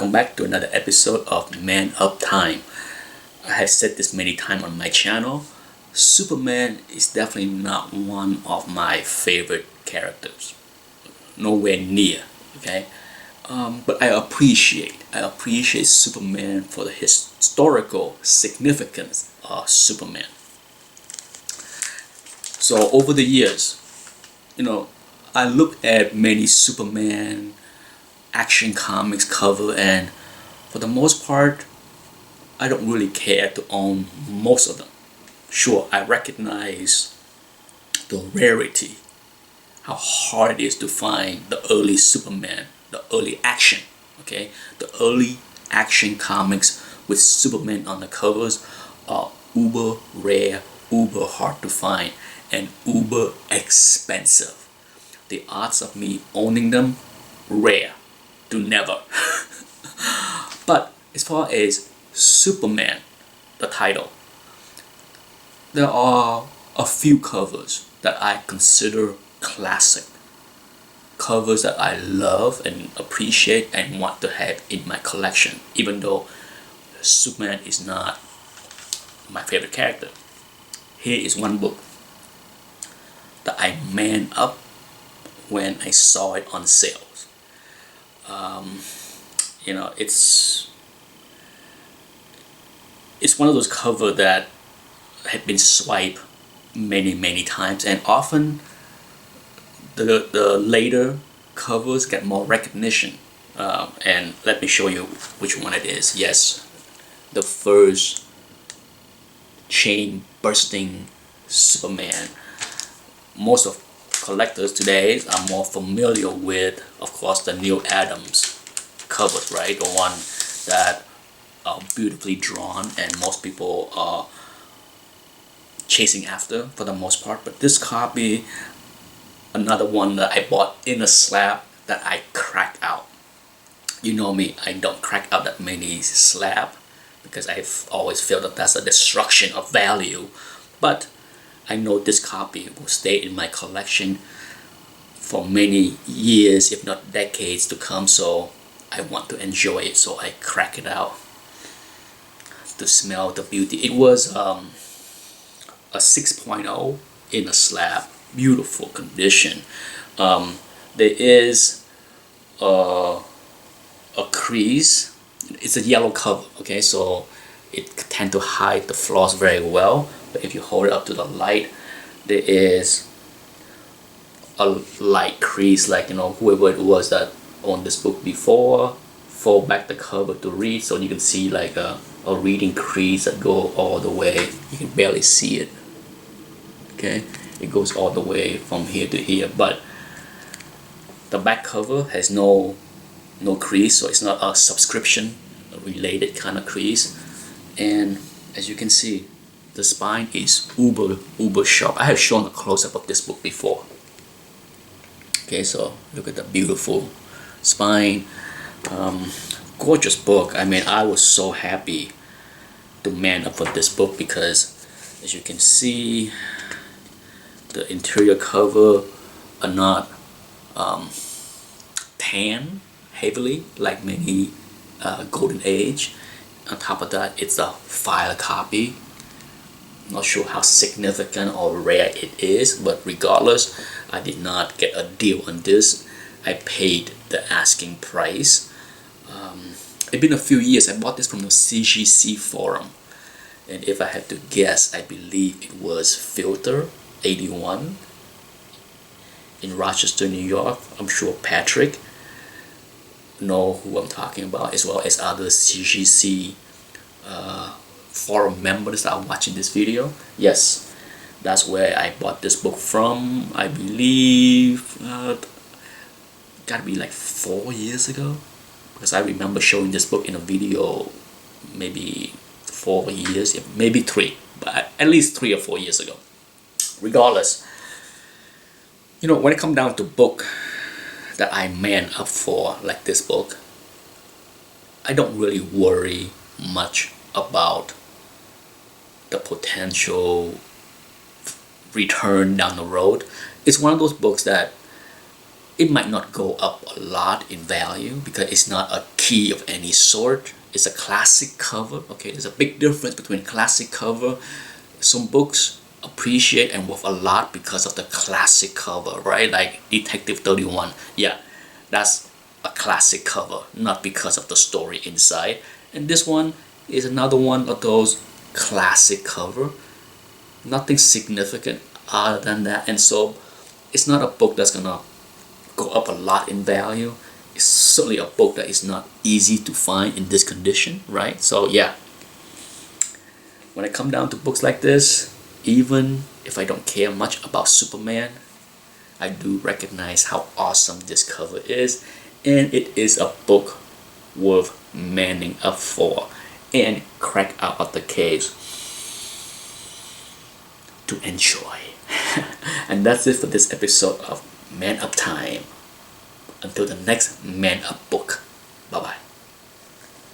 welcome back to another episode of Man Up Time. I have said this many times on my channel. Superman is definitely not one of my favorite characters. Nowhere near, okay? But I appreciate Superman for the historical significance of Superman. So over the years, I look at many Superman action comics cover, and for the most part I don't really care to own most of them. Sure, I recognize the rarity, how hard it is to find the early Superman, the early action, okay? The early action comics with Superman on the covers are uber rare, uber hard to find, and uber expensive. The odds of me owning them, rare to never. But as far as Superman, the title, there are a few covers that I consider classic. Covers that I love and appreciate and want to have in my collection, even though Superman is not my favorite character. Here is one book that I man up when I saw it on sales. It's one of those covers that had been swiped many times, and often the later covers get more recognition. And let me show you which one it is. Yes, the first chain bursting Superman. Most of collectors today are more familiar with, of course, the Neal Adams covers, right? The one that are beautifully drawn and most people are chasing after for the most part. But this copy, another one that I bought in a slab that I cracked out. You know me, I don't crack out that many slab because I've always felt that that's a destruction of value. But I know this copy will stay in my collection for many years, if not decades to come, so I want to enjoy it, so I crack it out to smell the beauty. It was a 6.0 in a slab, beautiful condition. There is a crease. It's a yellow cover, okay, so it tends to hide the flaws very well. But if you hold it up to the light, there is a light crease, like whoever it was that owned this book before fold back the cover to read, so you can see like a reading crease that go all the way. You can barely see it, okay? It goes all the way from here to here, but the back cover has no crease, so it's not a subscription related kind of crease. And as you can see, the spine is uber sharp. I have shown a close-up of this book before. Okay, so look at the beautiful spine. Gorgeous book. I mean, I was so happy to man up for this book because, as you can see, the interior cover are not tan heavily like many Golden Age. On top of that, it's a file copy. Not sure how significant or rare it is, but regardless, I did not get a deal on this. I paid the asking price. It's been a few years. I bought this from the CGC forum, and if I had to guess, I believe it was Filter 81 in Rochester, New York. I'm sure Patrick know who I'm talking about, as well as other CGC forum members that are watching this video. Yes, that's where I bought this book from. I believe gotta be like 4 years ago, because I remember showing this book in a video maybe 4 years, maybe 3, but at least 3 or 4 years ago. Regardless, when it comes down to book that I man up for, like this book, I don't really worry much about the potential return down the road. It's one of those books that it might not go up a lot in value because it's not a key of any sort. It's a classic cover. Okay, there's a big difference between classic cover. Some books appreciate and worth a lot because of the classic cover, right? Like Detective 31. Yeah, that's a classic cover, not because of the story inside. And this one is another one of those classic cover. Nothing significant other than that. And so it's not a book that's gonna go up a lot in value. It's certainly a book that is not easy to find in this condition, right? So yeah, when I come down to books like this, even if I don't care much about Superman, I do recognize how awesome this cover is, and it is a book worth manning up for and crack out of the case to enjoy. And that's it for this episode of Man Up Time. Until the next Man Up book. Bye bye.